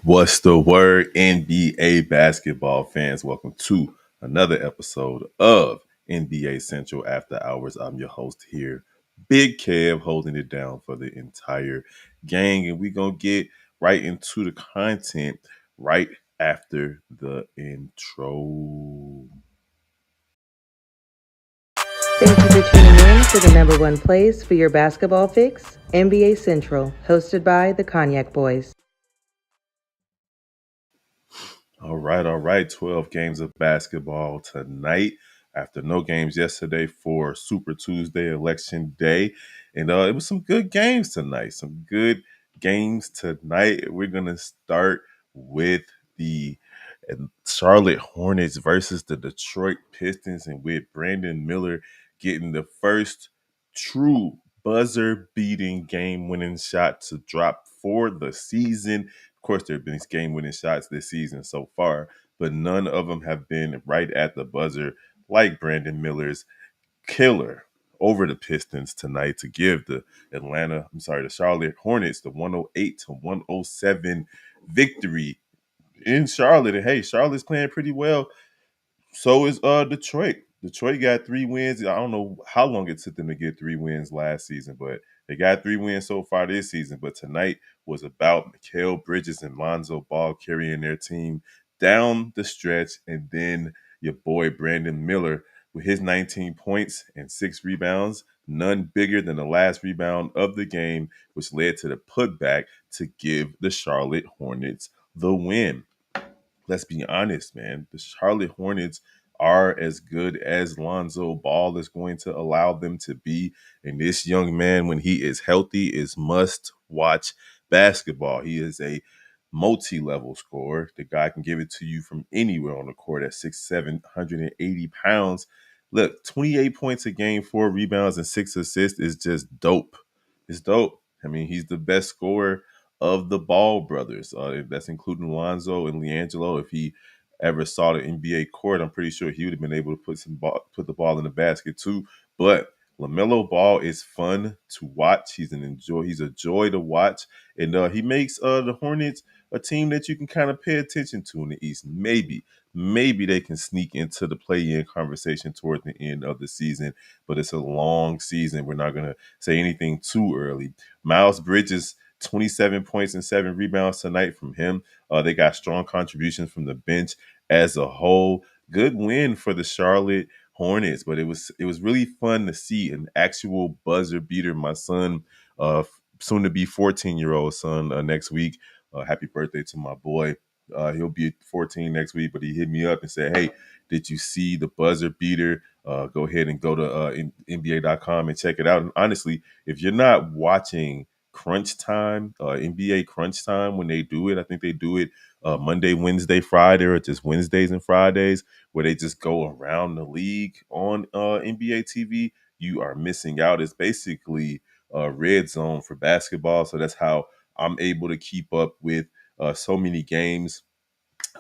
What's the word, NBA basketball fans? Welcome to another episode of NBA Central After Hours. I'm your host here, Big Kev, holding it down for the entire gang. And we're going to get right into the content right after the intro. Thank you for tuning in to the number one place for your basketball fix, NBA Central, hosted by the Cognac Boys. All right. 12 games of basketball tonight after no games yesterday for Super Tuesday, Election Day. And it was some good games tonight. Some good games tonight. We're going to start with the Charlotte Hornets versus the Detroit Pistons, and with Brandon Miller getting the first true buzzer-beating game-winning shot to drop for the season. Of course, there have been game-winning shots this season so far, but none of them have been right at the buzzer like Brandon Miller's killer over the Pistons tonight to give the Charlotte Hornets the 108-107 victory in Charlotte. And hey, Charlotte's playing pretty well. So is Detroit. Detroit got 3 wins. I don't know how long it took them to get 3 wins last season, but they got 3 wins so far this season. But tonight was about Mikal Bridges and Lonzo Ball carrying their team down the stretch, and then your boy Brandon Miller with his 19 points and 6 rebounds, none bigger than the last rebound of the game, which led to the putback to give the Charlotte Hornets the win. Let's be honest, man. The Charlotte Hornets are as good as Lonzo Ball is going to allow them to be. And this young man, when he is healthy, is must watch basketball. He is a multi-level scorer. The guy can give it to you from anywhere on the court at 6'7", 180 pounds. Look, 28 points a game, 4 rebounds, and 6 assists is just dope. It's dope. I mean, he's the best scorer of the Ball brothers. That's including Lonzo and LiAngelo. If he ever saw the NBA court, I'm pretty sure he would have been able to put the ball in the basket too. But LaMelo Ball is fun to watch. He's a joy to watch, and he makes the Hornets a team that you can kind of pay attention to in the East. Maybe they can sneak into the play-in conversation toward the end of the season, but it's a long season. We're not going to say anything too early. Miles Bridges, 27 points and 7 rebounds tonight from him. They got strong contributions from the bench as a whole. Good win for the Charlotte Hornets, but it was really fun to see an actual buzzer beater. My son, soon to be 14-year-old son, next week. Happy birthday to my boy. He'll be 14 next week, but he hit me up and said, "Hey, did you see the buzzer beater? Go ahead and go to NBA.com and check it out." And honestly, if you're not watching Crunch Time, NBA Crunch Time, when they do it, I think they do it Monday, Wednesday, Friday, or just Wednesdays and Fridays, where they just go around the league on NBA TV. You are missing out. It's basically red zone for basketball. So that's how I'm able to keep up with so many games.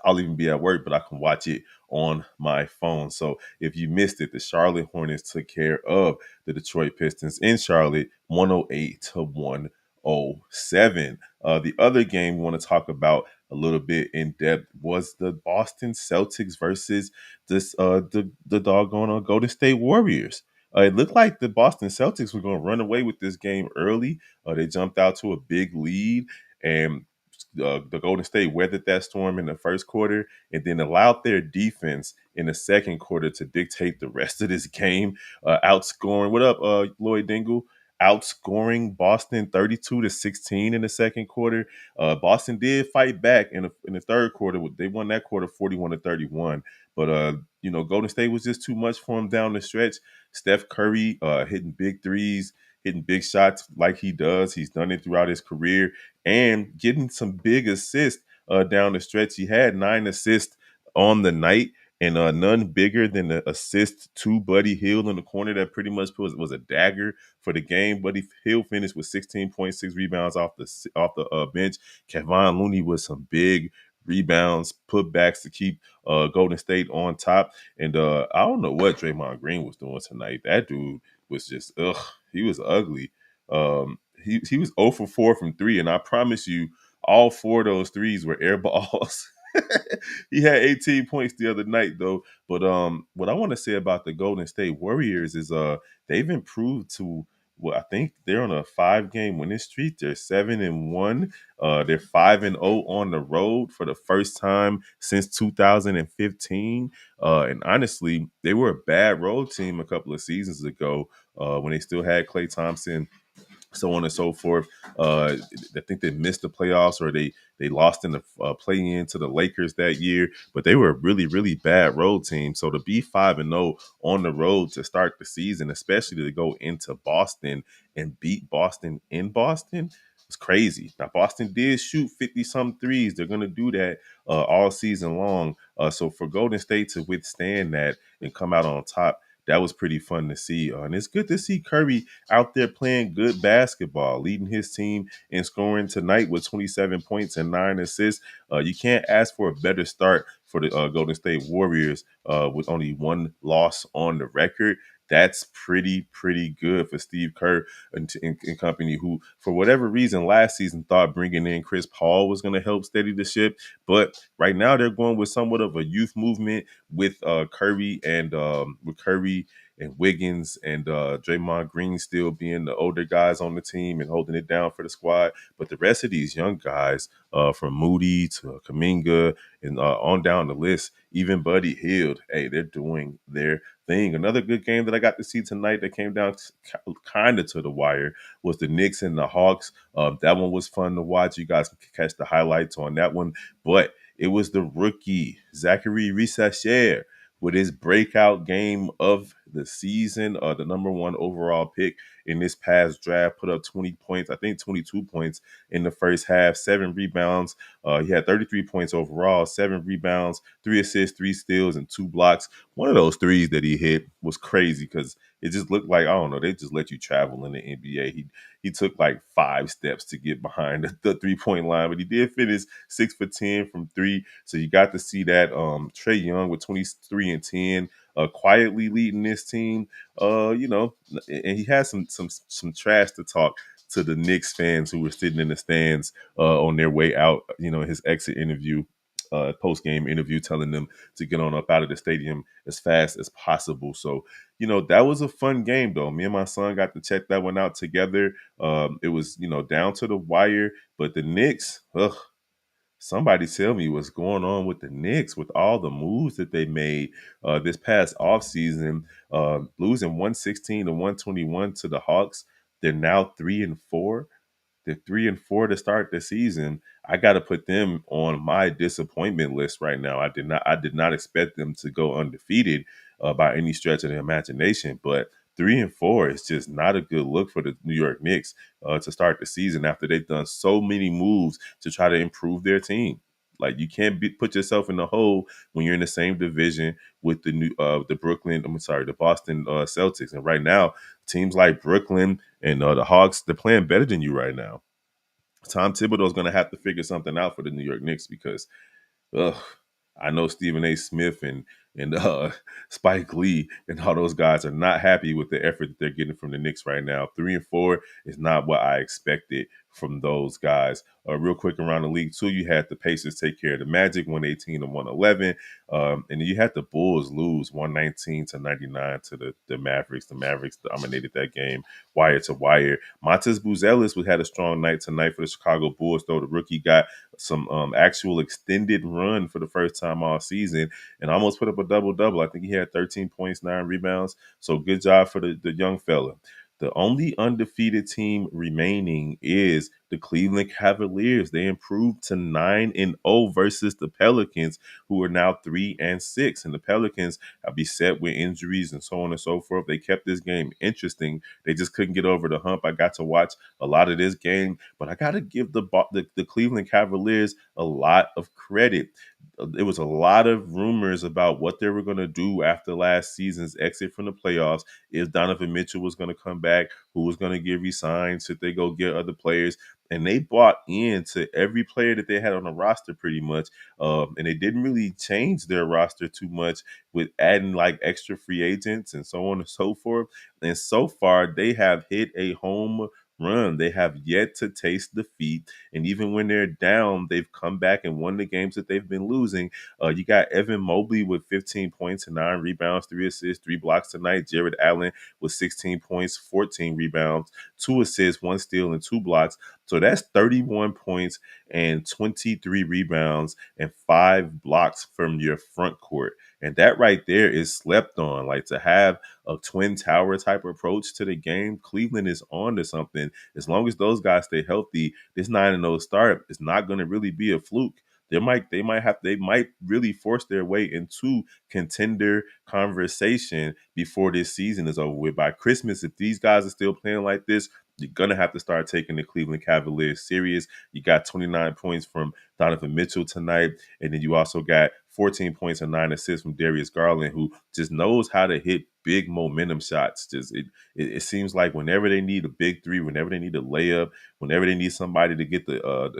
I'll even be at work, but I can watch it on my phone. So if you missed it, the Charlotte Hornets took care of the Detroit Pistons in Charlotte, 108-107. The other game we want to talk about a little bit in depth was the Boston Celtics versus the doggone Golden State Warriors. It looked like the Boston Celtics were going to run away with this game early. They jumped out to a big lead, and the Golden State weathered that storm in the first quarter and then allowed their defense in the second quarter to dictate the rest of this game, outscoring. What up, Lloyd Dingle? Outscoring Boston 32-16 in the second quarter. Boston did fight back in the third quarter. They won that quarter 41-31. But Golden State was just too much for them down the stretch. Steph Curry hitting big threes, hitting big shots like he does. He's done it throughout his career, and getting some big assists down the stretch. He had 9 assists on the night, and none bigger than the assist to Buddy Hield in the corner that pretty much was a dagger for the game. Buddy Hield finished with 16.6 rebounds off the bench. Kevon Looney with some big rebounds, putbacks to keep Golden State on top. And I don't know what Draymond Green was doing tonight. That dude was just he was ugly. He was 0 for 4 from 3, and I promise you, All four of those threes were air balls. He had 18 points the other night though. But what I want to say about the Golden State Warriors is they've improved to, well, I think they're on a 5-game winning streak. They're 7-1. They're 5-0 on the road for the first time since 2015. And honestly, they were a bad road team a couple of seasons ago when they still had Klay Thompson, so on and so forth. I think they missed the playoffs, or they lost in the play-in to the Lakers that year. But they were a really, really bad road team. So to be 5-0 on the road to start the season, especially to go into Boston and beat Boston in Boston, was crazy. Now Boston did shoot 50-some threes. They're going to do that all season long. So for Golden State to withstand that and come out on top, that was pretty fun to see. And it's good to see Curry out there playing good basketball, leading his team in scoring tonight with 27 points and 9 assists. You can't ask for a better start for the Golden State Warriors with only one loss on the record. That's pretty good for Steve Kerr and company, who, for whatever reason, last season thought bringing in Chris Paul was going to help steady the ship. But right now they're going with somewhat of a youth movement with Curry and Wiggins and Draymond Green still being the older guys on the team and holding it down for the squad. But the rest of these young guys, from Moody to Kaminga and on down the list, even Buddy Hield, hey, they're doing their thing. Another good game that I got to see tonight that came down kind of to the wire was the Knicks and the Hawks. That one was fun to watch. You guys can catch the highlights on that one. But it was the rookie, Zaccharie Risacher, with his breakout game of the season, the number one overall pick in this past draft, put up 20 points, I think 22 points in the first half, 7 rebounds. He had 33 points overall, 7 rebounds, 3 assists, 3 steals, and 2 blocks. One of those threes that he hit was crazy because it just looked like, I don't know, they just let you travel in the NBA. He took like 5 steps to get behind the 3-point line, but he did finish 6 for 10 from three. So you got to see that. Trae Young with 23 and 10, quietly leading this team. And he had some trash to talk to the Knicks fans who were sitting in the stands on their way out. His exit interview, post game interview, telling them to get on up out of the stadium as fast as possible. So, that was a fun game though. Me and my son got to check that one out together. It was, down to the wire, but the Knicks, ugh, somebody tell me what's going on with the Knicks with all the moves that they made this past offseason, losing 116 to 121 to the Hawks. They're now 3-4. They're 3-4 to start the season. I got to put them on my disappointment list right now. I did not expect them to go undefeated by any stretch of the imagination, but 3-4 is just not a good look for the New York Knicks to start the season after they've done so many moves to try to improve their team. Like, you can't put yourself in the hole when you're in the same division with the Boston Celtics. And right now, teams like Brooklyn and the Hawks, they're playing better than you right now. Tom Thibodeau is going to have to figure something out for the New York Knicks because, ugh, I know Stephen A. Smith and Spike Lee and all those guys are not happy with the effort that they're getting from the Knicks right now. 3-4 is not what I expected from those guys. Real quick around the league too, you had the Pacers take care of the Magic 118 to 111, and then you had the Bulls lose 119 to 99 to the Mavericks. The Mavericks dominated that game wire to wire. Montes Buzelis had a strong night tonight for the Chicago Bulls, though. The rookie got some actual extended run for the first time all season and almost put up a double-double. I think he had 13 points, 9 rebounds. So good job for the young fella. The only undefeated team remaining is the Cleveland Cavaliers. They improved to 9-0 versus the Pelicans, who are now 3-6. And the Pelicans are beset with injuries and so on and so forth. They kept this game interesting. They just couldn't get over the hump. I got to watch a lot of this game, but I got to give the Cleveland Cavaliers a lot of credit. There was a lot of rumors about what they were going to do after last season's exit from the playoffs. If Donovan Mitchell was going to come back, who was going to get re-signed, should they go get other players? And they bought into every player that they had on the roster pretty much. And they didn't really change their roster too much with adding like extra free agents and so on and so forth. And so far, they have hit a home run. They have yet to taste defeat. And even when they're down, they've come back and won the games that they've been losing. You got Evan Mobley with 15 points and 9 rebounds, 3 assists, 3 blocks tonight. Jared Allen with 16 points, 14 rebounds, 2 assists, 1 steal, and 2 blocks. So that's 31 points and 23 rebounds and 5 blocks from your front court. And that right there is slept on. Like, to have a twin tower type approach to the game, Cleveland is on to something. As long as those guys stay healthy, this 9-0 start is not going to really be a fluke. They might really force their way into contender conversation before this season is over with. By Christmas, if these guys are still playing like this, you're gonna have to start taking the Cleveland Cavaliers serious. You got 29 points from Donovan Mitchell tonight, and then you also got 14 points and 9 assists from Darius Garland, who just knows how to hit big momentum shots. It seems like whenever they need a big three, whenever they need a layup, whenever they need somebody to get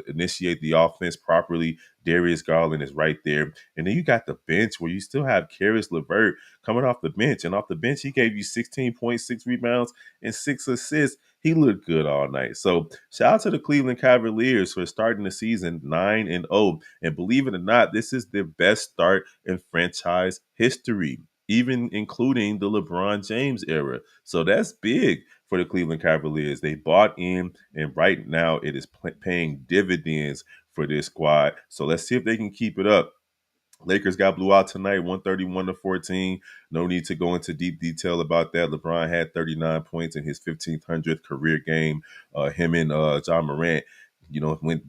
initiate the offense properly, Darius Garland is right there. And then you got the bench where you still have Karis LeVert coming off the bench, and off the bench he gave you 16.6 rebounds and 6 assists. He looked good all night. So shout out to the Cleveland Cavaliers for starting the season 9-0. And believe it or not, this is their best start in franchise history, even including the LeBron James era. So that's big for the Cleveland Cavaliers. They bought in, and right now it is paying dividends for this squad. So let's see if they can keep it up. Lakers got blew out tonight, 131-14. No need to go into deep detail about that. LeBron had 39 points in his 1500th career game. Him and John Morant,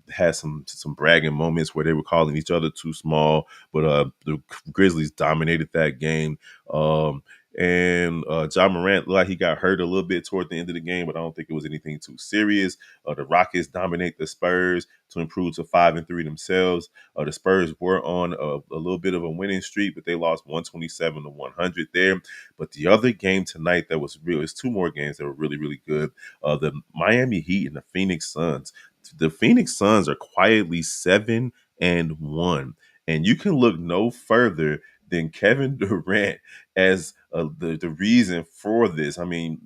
had some bragging moments where they were calling each other too small, but the Grizzlies dominated that game. And John Morant looked like he got hurt a little bit toward the end of the game, but I don't think it was anything too serious. The Rockets dominate the Spurs to improve to 5-3 themselves. The Spurs were on a little bit of a winning streak, but they lost 127-100 there. But the other game tonight that was real, it's two more games that were really, really good. The Miami Heat and the Phoenix Suns. The Phoenix Suns are quietly 7-1. And you can look no further than Kevin Durant as the reason for this. I mean,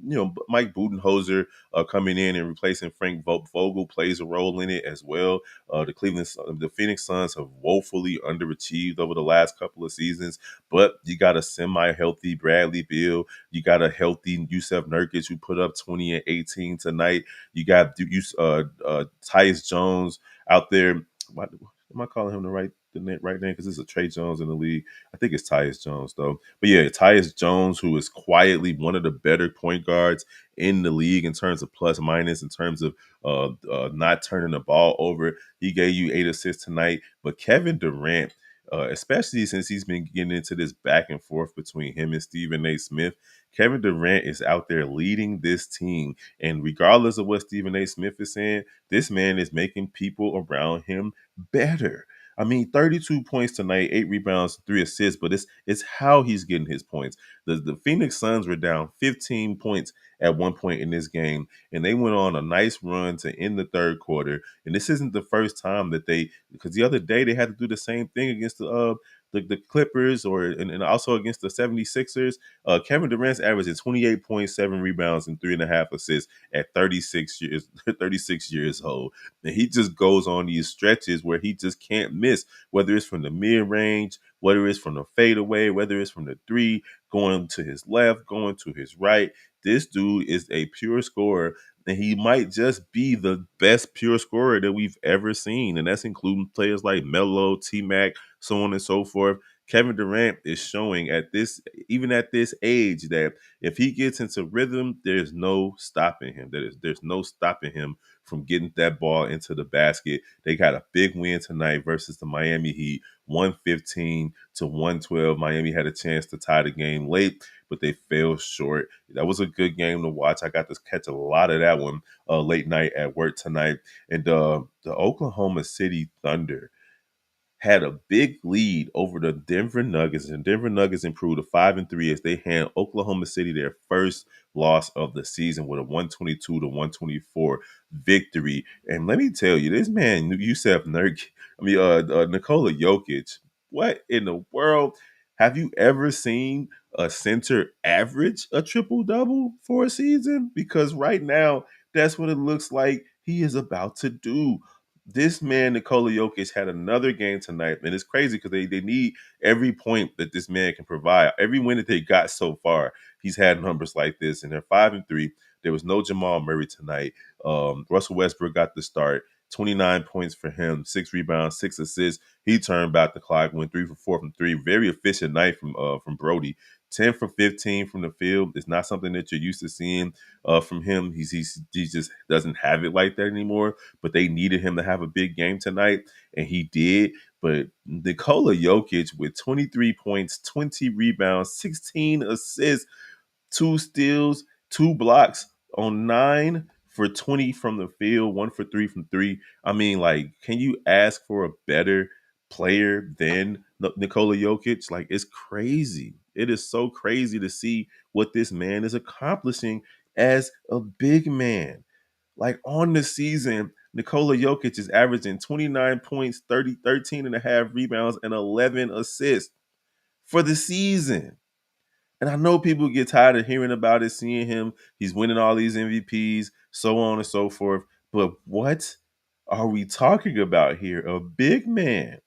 Mike Budenholzer coming in and replacing Frank Vogel plays a role in it as well. The Phoenix Suns have woefully underachieved over the last couple of seasons, but you got a semi-healthy Bradley Beal. You got a healthy Yusef Nurkic who put up 20 and 18 tonight. You got Tyus Jones out there. What, am I calling him the right name? Because it's a Trey Jones in the league. I think it's Tyus Jones though. But yeah, Tyus Jones, who is quietly one of the better point guards in the league in terms of plus minus, in terms of not turning the ball over. He gave you 8 assists tonight. But Kevin Durant, especially since he's been getting into this back and forth between him and Stephen A. Smith, Kevin Durant is out there leading this team. And regardless of what Stephen A. Smith is saying, this man is making people around him better. I mean, 32 points tonight, 8 rebounds, 3 assists, but it's how he's getting his points. The Phoenix Suns were down 15 points at one point in this game, and they went on a nice run to end the third quarter. And this isn't the first time that because the other day they had to do the same thing against the Clippers and also against the 76ers. Kevin Durant's averaging 28.7 rebounds and 3.5 assists at 36 years 36 years old. And he just goes on these stretches where he just can't miss, whether it's from the mid range, whether it's from the fadeaway, whether it's from the three, going to his left, going to his right. This dude is a pure scorer, and he might just be the best pure scorer that we've ever seen. And that's including players like Melo, T-Mac, so on and so forth. Kevin Durant is showing even at this age, that if he gets into rhythm, there's no stopping him. There's no stopping him from getting that ball into the basket. They got a big win tonight versus the Miami Heat, 115-112. Miami had a chance to tie the game late, but they fell short. That was a good game to watch. I got to catch a lot of that one late night at work tonight. And the Oklahoma City Thunder had a big lead over the Denver Nuggets, and Denver Nuggets improved to 5-3 as they hand Oklahoma City their first loss of the season with a 122-124 victory. And let me tell you, this man, Nikola Jokic, what in the world? Have you ever seen a center average a triple double for a season? Because right now That's what it looks like he is about to do. This man, Nikola Jokic, had another game tonight, and it's crazy because they need every point that this man can provide. Every win that they got so far, he's had numbers like this, and they're 5-3. There was no Jamal Murray tonight. Russell Westbrook got the start. 29 points for him, 6 rebounds, 6 assists. He turned back the clock, went 3 for 4 from three. Very efficient night from Brody. 10 for 15 from the field. It's not something that you're used to seeing from him. He just doesn't have it like that anymore. But they needed him to have a big game tonight, and he did. But Nikola Jokic with 23 points, 20 rebounds, 16 assists, 2 steals, 2 blocks on 9 for 20 from the field, 1 for 3 from three. I mean, like, can you ask for a better player than Nikola Jokic? Like, it's crazy. It is so crazy to see what this man is accomplishing as a big man. Like, on the season, Nikola Jokic is averaging 29 points, 13 and a half rebounds, and 11 assists for the season. And I know people get tired of hearing about it, seeing him. He's winning all these MVPs, so on and so forth. But what are we talking about here? A big man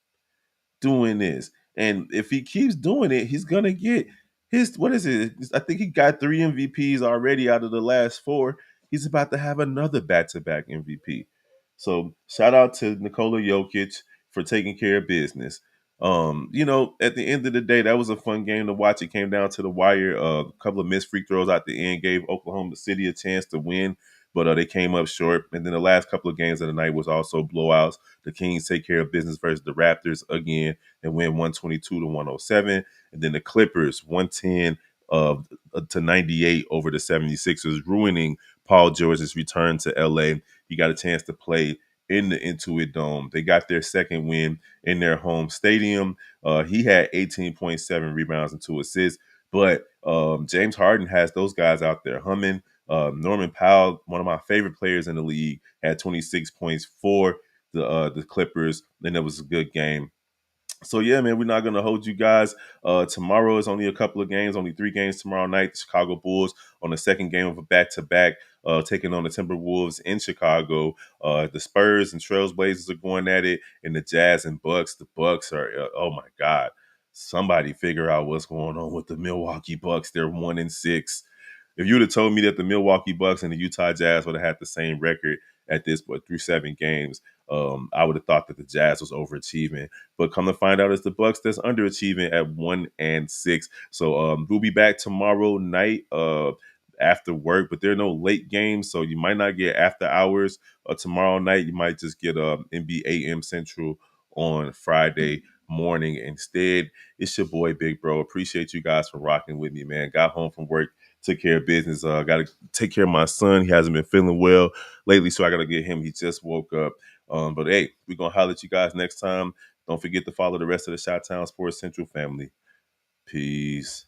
doing this. And if he keeps doing it, he's gonna get his what is it? I think he got 3 MVPs already out of the last four. He's about to have another back-to-back MVP. So shout out to Nikola Jokic for taking care of business. At the end of the day, that was a fun game to watch. It came down to the wire. A couple of missed free throws at the end gave Oklahoma City a chance to win, but they came up short. And then the last couple of games of the night was also blowouts. The Kings take care of business versus the Raptors again and win 122 to 107. And then the Clippers 110 to 98 over the 76ers, ruining Paul George's return to LA. He got a chance to play in the Intuit Dome. They got their second win in their home stadium. He had 18.7 rebounds and 2 assists. But James Harden has those guys out there humming. Norman Powell, one of my favorite players in the league, had 26 points for the Clippers, and it was a good game. So yeah, man, we're not gonna hold you guys. Tomorrow is only a couple of games, only 3 games tomorrow night. The Chicago Bulls on the second game of a back-to-back, taking on the Timberwolves in Chicago. The Spurs and Trailblazers are going at it, and the Jazz and Bucks. The Bucks are, oh my God, somebody figure out what's going on with the Milwaukee Bucks. They're 1-6. If you would have told me that the Milwaukee Bucks and the Utah Jazz would have had the same record at this point through 7 games, I would have thought that the Jazz was overachieving. But come to find out, it's the Bucks that's underachieving at 1-6. So we'll be back tomorrow night after work, but there are no late games, so you might not get after hours tomorrow night. You might just get NBA AM Central on Friday morning instead. It's your boy Big Bro. Appreciate you guys for rocking with me, man. Got home from work, took care of business. Got to take care of my son. He hasn't been feeling well lately, so I got to get him. He just woke up. But hey, we're going to holler at you guys next time. Don't forget to follow the rest of the Chi-Town Sports Central family. Peace.